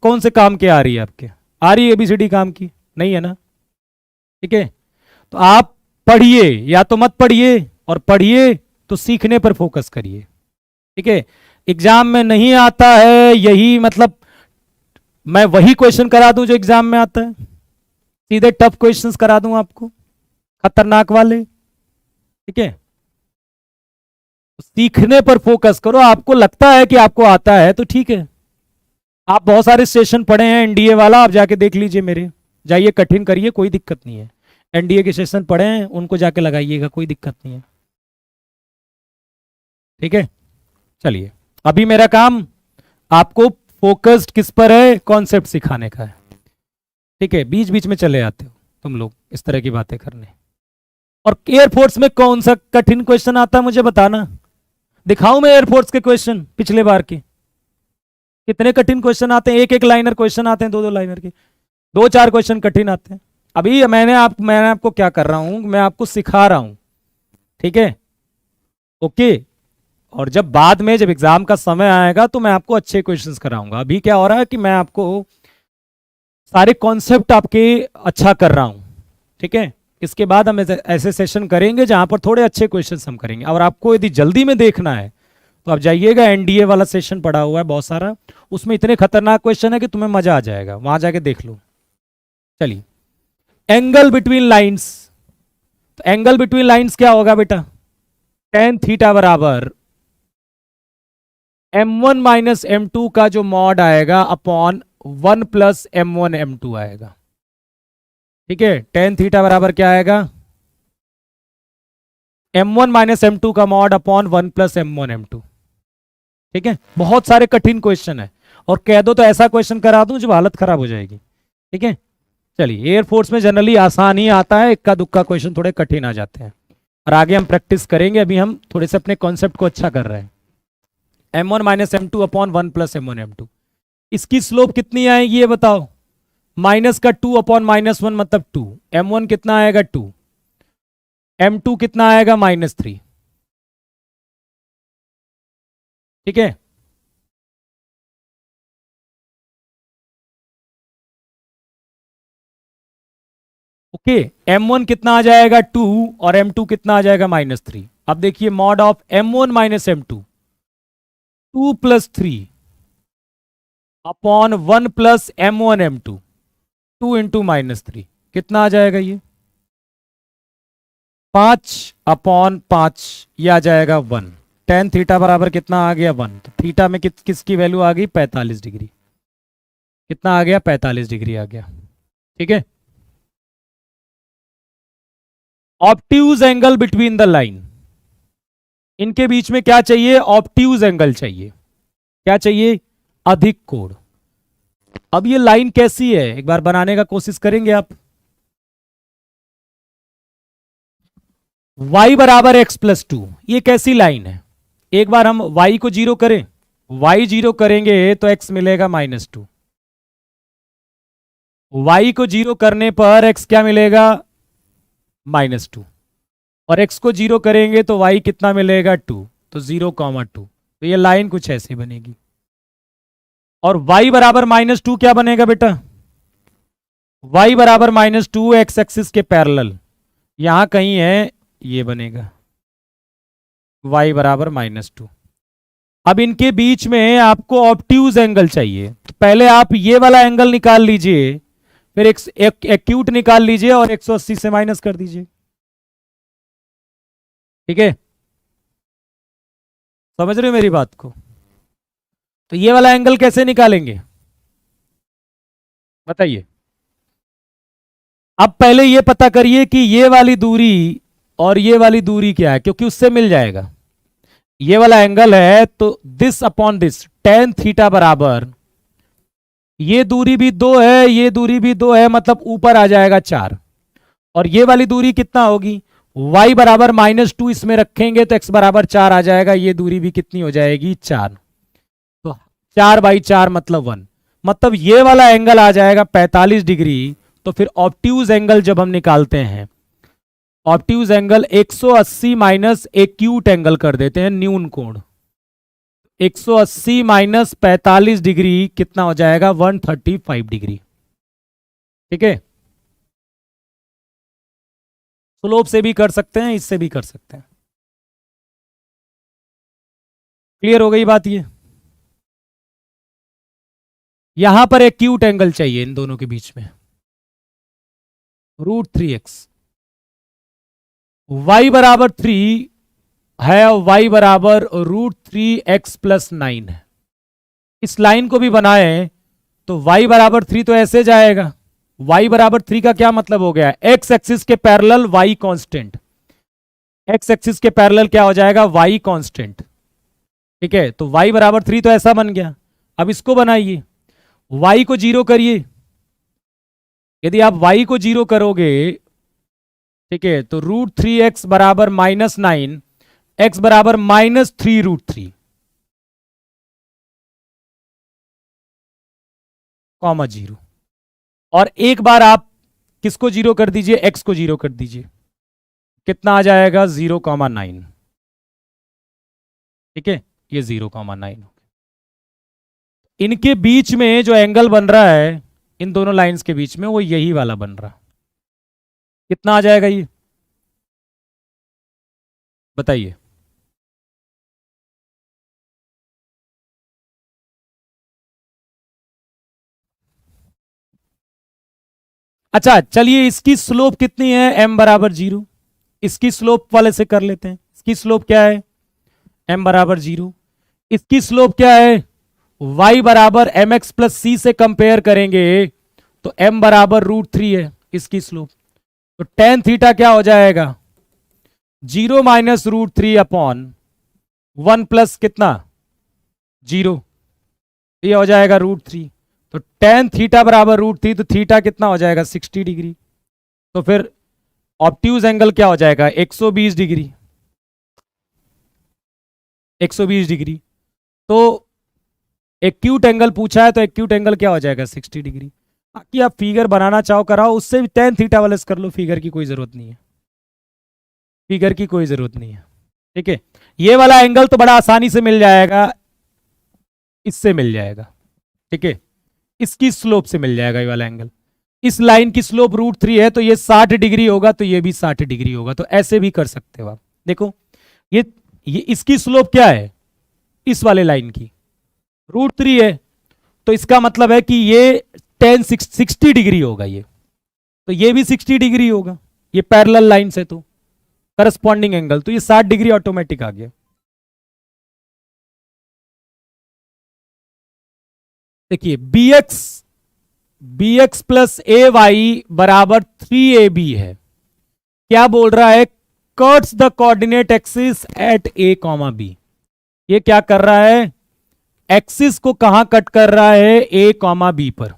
कौन से काम की आ रही है आपके, आ रही है ABCD काम की? नहीं है ना। ठीक है, तो आप पढ़िए या तो मत पढ़िए, और पढ़िए तो सीखने पर फोकस करिए। ठीक है, एग्जाम में नहीं आता है यही मतलब मैं वही क्वेश्चन करा दूं जो एग्जाम में आता है, सीधे टफ क्वेश्चंस करा दूं आपको, खतरनाक वाले। ठीक है, सीखने पर फोकस करो, आपको लगता है कि आपको आता है तो ठीक है। आप बहुत सारे सेशन पढ़े हैं NDA वाला, आप जाके देख लीजिए मेरे, जाइए कठिन करिए, कोई दिक्कत नहीं है। NDA के सेशन पढ़े हैं उनको जाके लगाइएगा, कोई दिक्कत नहीं है। ठीक है, चलिए अभी मेरा काम आपको फोकस्ड किस पर है, कॉन्सेप्ट सिखाने का है। ठीक है, बीच बीच में चले आते हो तुम लोग इस तरह की बातें करने। और एयरफोर्स में कौन सा कठिन क्वेश्चन आता है मुझे बताना, दिखाऊं मैं एयरफोर्स के क्वेश्चन पिछले बार के कितने कठिन क्वेश्चन आते हैं, एक एक लाइनर क्वेश्चन आते हैं, 2 लाइनर के 2 4 क्वेश्चन कठिन आते हैं। अभी मैंने आपको क्या कर रहा हूं, मैं आपको सिखा रहा हूं। ठीक है, ओके, और जब बाद में जब एग्जाम का समय आएगा तो मैं आपको अच्छे क्वेश्चंस कराऊंगा। अभी क्या हो रहा है कि मैं आपको सारे कॉन्सेप्ट आपके अच्छा कर रहा हूं। ठीक है, इसके बाद हम ऐसे सेशन करेंगे जहां पर थोड़े अच्छे क्वेश्चंस हम करेंगे। और आपको यदि जल्दी में देखना है तो आप जाइएगा, NDA वाला सेशन पड़ा हुआ है बहुत सारा, उसमें इतने खतरनाक क्वेश्चन है कि तुम्हें मजा आ जाएगा, वहां जाके देख लो। चलिए, एंगल बिटवीन लाइंस, तो एंगल बिटवीन लाइंस क्या होगा बेटा, tan थीटा बराबर m1 माइनस m2 का जो मॉड आएगा अपॉन 1 प्लस m1 m2 आएगा। ठीक है, tan थीटा बराबर क्या आएगा, m1 माइनस m2 का mod upon 1 plus m1 m2। ठीक है, बहुत सारे कठिन क्वेश्चन है, और कह दो तो ऐसा क्वेश्चन करा दूं जो हालत खराब हो जाएगी। ठीक है, चलिए एयरफोर्स में जनरली आसान ही आता है, इक्का दुक्का क्वेश्चन थोड़े कठिन आ जाते हैं, और आगे हम प्रैक्टिस करेंगे। अभी हम थोड़े से अपने कॉन्सेप्ट को अच्छा कर रहे हैं। m1 minus m2 upon 1 plus m1 m2, इसकी स्लोप कितनी आएगी ये बताओ, माइनस का 2 अपॉन -1 मतलब 2, m1 कितना आएगा 2, m2 कितना आएगा -3। ठीक है। ओके, M1 कितना आ जाएगा 2 और M2 कितना आ जाएगा -3। अब देखिए mod of M1 minus M2 2 + 3 upon 1 + M1 M2 2 × -3 कितना आ जाएगा ये 5/5 ये आ जाएगा 1। tan थीटा बराबर कितना आ गया 1। तो थीटा में किसकी वैल्यू आ गई 45 डिग्री। कितना आ गया 45 डिग्री आ गया। ठीक है। Obtuse angle between the line, इनके बीच में क्या चाहिए ऑब्ट्यूज एंगल चाहिए। क्या चाहिए अधिक कोण। अब ये लाइन कैसी है एक बार बनाने का कोशिश करेंगे आप। y बराबर x + 2 ये कैसी लाइन है। एक बार हम y को 0 करें, y 0 करेंगे तो x मिलेगा -2। y को 0 करने पर x क्या मिलेगा -2 और x को 0 करेंगे तो y कितना मिलेगा 2। तो 0,2 तो ये लाइन कुछ ऐसी बनेगी। और y बराबर -2 क्या बनेगा बेटा y बराबर -2 x एक्सिस के पैरेलल यहां कहीं है ये बनेगा y बराबर -2। अब इनके बीच में आपको ऑब्ट्यूज एंगल चाहिए तो पहले आप ये वाला एंगल निकाल लीजिए, फिर एक एक्यूट निकाल लीजिए और 180 से माइनस कर दीजिए। ठीक है, समझ रहे हो मेरी बात को। तो ये वाला एंगल कैसे निकालेंगे बताइए। अब पहले ये पता करिए कि ये वाली दूरी और ये वाली दूरी क्या है, क्योंकि उससे मिल जाएगा। ये वाला एंगल है तो this upon this tan theta बराबर ये दूरी भी 2 है, ये दूरी भी 2 है, मतलब ऊपर आ जाएगा 4। और ये वाली दूरी कितना होगी y बराबर -2 इसमें रखेंगे तो x बराबर 4 आ जाएगा। ये दूरी भी कितनी हो जाएगी 4। तो 4/4 मतलब 1, मतलब ये वाला एंगल आ जाएगा 45 डिग्री। तो फिर ऑब्ट्यूज एंगल जब हम निकालते हैं, obtuse angle 180 minus acute angle कर देते हैं न्यून कोण। 180 माइनस 45 डिग्री कितना हो जाएगा 135 डिग्री। ठीक है, स्लोप से भी कर सकते हैं, इससे भी कर सकते हैं। क्लियर हो गई बात ये। यहां पर एक्यूट एंगल चाहिए इन दोनों के बीच में √3x। y बराबर 3 है और y बराबर √3x + 9 है। इस लाइन को भी बनाए तो y बराबर 3 तो ऐसे जाएगा। y बराबर 3 का क्या मतलब हो गया x एक्सिस के parallel y constant. x axis के पैरेलल क्या हो जाएगा y कांस्टेंट। ठीक है, तो y बराबर 3 तो ऐसा बन गया। अब इसको बनाइए, y को 0 करिए। यदि आप y को 0 करोगे ठीक है तो √3x बराबर -9 x बराबर -3√3 कॉमा 0। और एक बार आप किसको 0 कर दीजिए x को 0 कर दीजिए, कितना आ जाएगा 0,9। ठीक है, ये 0,9। इनके बीच में जो एंगल बन रहा है इन दोनों लाइंस के बीच में वो यही वाला बन रहा। कितना आ जाएगा ये बताइए। अच्छा चलिए इसकी स्लोप कितनी है m बराबर 0। इसकी स्लोप वाले से कर लेते हैं। इसकी स्लोप क्या है m बराबर 0। इसकी स्लोप क्या है y बराबर mx + c से कंपेयर करेंगे तो m बराबर √3 है इसकी स्लोप। तो tan थीटा क्या हो जाएगा 0 - √3 अपॉन 1 प्लस कितना 0, ये हो जाएगा √3। तो tan थीटा बराबर √3 तो थीटा कितना हो जाएगा 60 डिग्री। तो फिर ऑब्ट्यूज एंगल क्या हो जाएगा 120 डिग्री। 120 डिग्री। तो एक्यूट एंगल पूछा है तो एक्यूट एंगल क्या हो जाएगा 60 डिग्री। बाकी आप फिगर बनाना चाहो कराओ, उससे भी tan थीटा वाले से कर लो, फिगर की कोई जरूरत नहीं है। फिगर की कोई जरूरत नहीं है। ठीक है, ये वाला एंगल तो बड़ा आसानी से मिल जाएगा इससे मिल जाएगा, ठीक है, इसकी स्लोप से मिल जाएगा ये वाला एंगल। इस लाइन की स्लोप √3 है तो ये 60 डिग्री होगा, तो ये भी 60 डिग्री होगा। तो ऐसे भी कर सकते हो आप। देखो ये इसकी स्लोप क्या है, इस वाले लाइन की √3 है, तो इसका मतलब है कि ये 60 डिग्री होगा ये, तो ये भी 60 डिग्री होगा, ये पैरेलल लाइन से, तो करस्पॉन्डिंग एंगल, तो ये 60 डिग्री ऑटोमेटिक आ गया। देखिए bx प्लस ए वाई बराबर 3ab है। क्या बोल रहा है, cuts the coordinate axis at a, b। ये क्या कर रहा है, एक्सिस को कहां कट कर रहा है, a, b पर।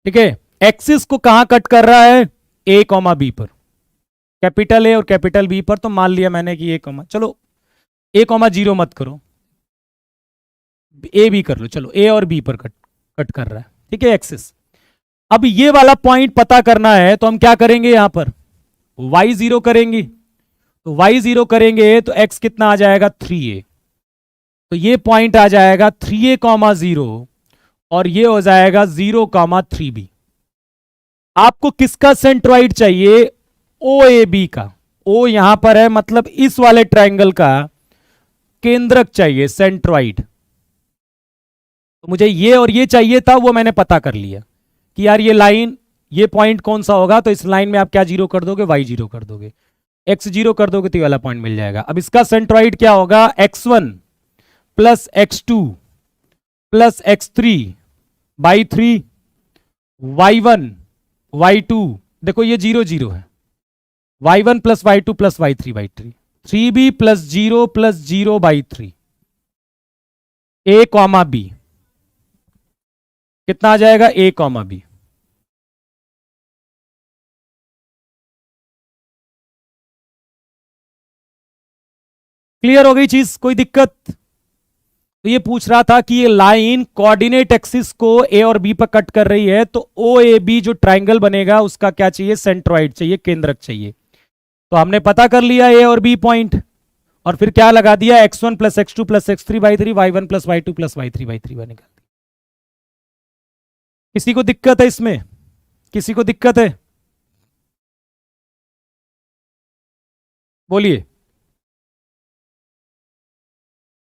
ठीक है, एक्सिस को कहां कट कर रहा है, a, b पर, कैपिटल A और कैपिटल B पर। तो मान लिया मैंने कि चलो a, 0 मत करो, ए बी कर लो, चलो ए और बी पर कट कर रहा है, ठीक है, एक्सिस। अब ये वाला पॉइंट पता करना है, तो हम क्या करेंगे, यहां पर y0 करेंगे। तो y0 करेंगे तो x कितना आ जाएगा, 3a। तो ये पॉइंट आ जाएगा 3a, 0 और ये हो जाएगा 0, 3b। आपको किसका सेंट्रॉइड चाहिए, OAB का। O यहां पर है, मतलब इस वाले ट्रायंगल का केंद्रक चाहिए, सेंट्रॉइड। तो मुझे ये और ये चाहिए था, वो मैंने पता कर लिया कि यार ये लाइन, ये पॉइंट कौन सा होगा। तो इस लाइन में आप क्या 0 कर दोगे, y0 कर दोगे, x0 कर दोगे, तो ये वाला पॉइंट मिल जाएगा। अब इसका सेंट्रॉइड क्या होगा, x1 plus x2 plus x3 by 3, y1 y2, देखो ये 0 0 है, y1 plus y2 plus y3 by 3, 3b plus 0 by 3, a, b कितना आ जाएगा, a, b। क्लियर हो गई चीज, कोई दिक्कत। तो ये पूछ रहा था कि ये लाइन कोऑर्डिनेट एक्सिस को a और b पर कट कर रही है, तो OAB जो ट्रायंगल बनेगा उसका क्या चाहिए, सेंट्रॉइड चाहिए, केंद्रक चाहिए। तो हमने पता कर लिया a और b पॉइंट, और फिर क्या लगा दिया, x1 plus x2 plus x3 by 3, y1 plus y2 plus y3 by 3 निकाल दिया। किसी को दिक्कत है इसमें, किसी को दिक्कत है, बोलिए।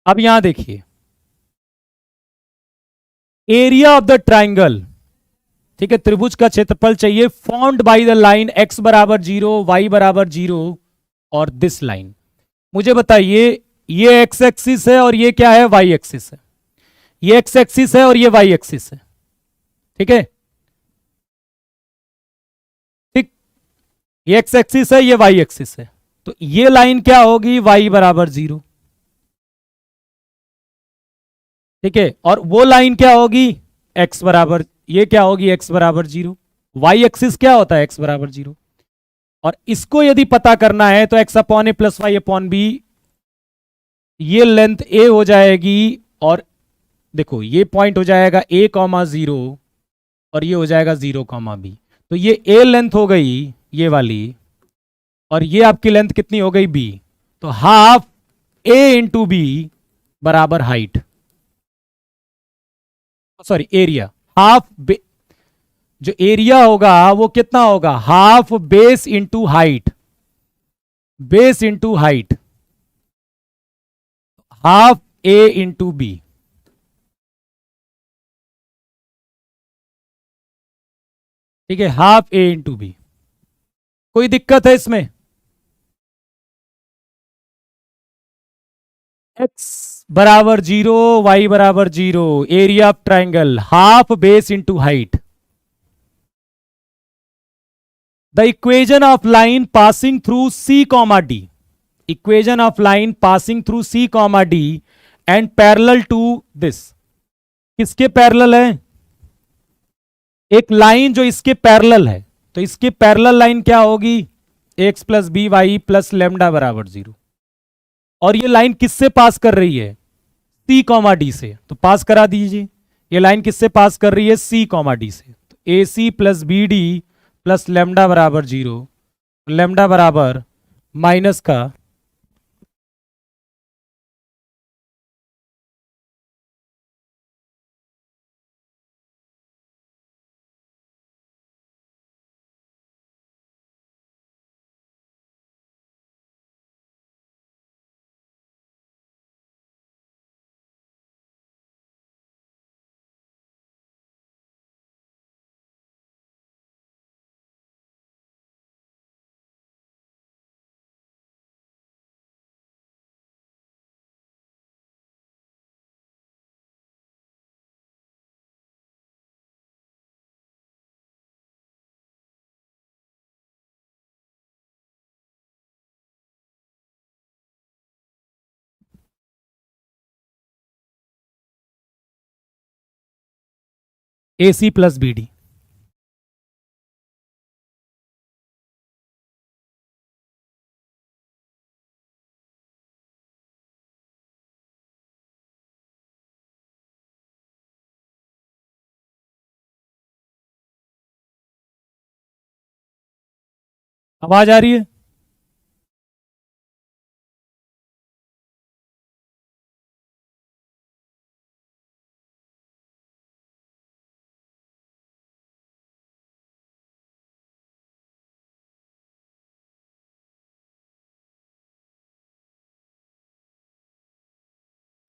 अब यहां देखिए, एरिया ऑफ द ट्राइंगल, ठीक है, त्रिभुज का क्षेत्रफल चाहिए formed by the line x बराबर 0, y बराबर 0 और दिस लाइन। मुझे बताइए, ये x एक्सिस है और ये क्या है, y एक्सिस है। ये x एक्सिस है और ये y एक्सिस है, ठीक है, ठीक, ये x एक्सिस है, ये y एक्सिस है। तो ये लाइन क्या होगी, y बराबर 0, ठीक है, और वो लाइन क्या होगी, x बराबर, ये क्या होगी, x बराबर 0। y एक्सिस क्या होता है, x बराबर 0। और इसको यदि पता करना है तो x अपॉन ए प्लस वाई अपॉन बी, ये लेंथ a हो जाएगी, और देखो ये पॉइंट हो जाएगा a, 0 और ये हो जाएगा 0, b। तो ये a लेंथ हो गई ये वाली, और ये आपकी लेंथ कितनी हो गई, b। तो हाफ a इंटू बी बराबर हाइट, सॉरी एरिया, जो एरिया होगा वो कितना होगा, half base into height, base into height, half a into B. ठीक है, हाफ a इंटू बी। कोई दिक्कत है इसमें, x बराबर 0, y बराबर 0, area of triangle half base into height. The equation of line passing through C, D, equation of line passing through C, D and parallel to this, किसके parallel है, एक line जो इसके पैरेलल है। तो इसके पैरेलल लाइन क्या होगी, x plus B Y plus lambda बराबर 0। और ये लाइन किससे पास कर रही है, C, D से, तो पास करा दीजिए। ये लाइन किससे पास कर रही है, C, D से। तो AC plus B D plus lambda बराबर 0, लेमडा बराबर माइनस का A C plus B D. आवाज आ रही है?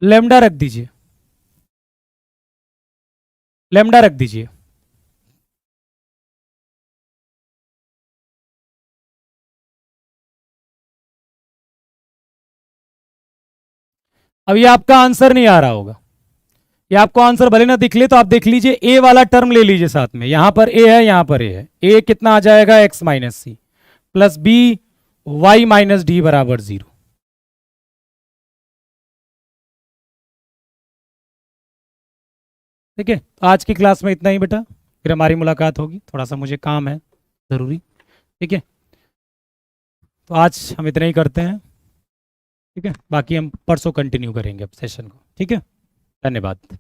लेमडा रख दीजिए, लेमडा रख दीजिए। अब ये आपका आंसर नहीं आ रहा होगा, ये आपको आंसर भले ना दिख ले तो आप देख लीजिए, ए वाला टर्म ले लीजिए साथ में, यहां पर ए है, यहां पर ए है। ए कितना आ जाएगा, X minus C plus B Y minus D बराबर 0। ठीक है, आज की क्लास में इतना ही बेटा, फिर हमारी मुलाकात होगी, थोड़ा सा मुझे काम है ज़रूरी। ठीक है, तो आज हम इतना ही करते हैं। ठीक है, बाकी हम परसों कंटिन्यू करेंगे अब सेशन को। ठीक है, धन्यवाद।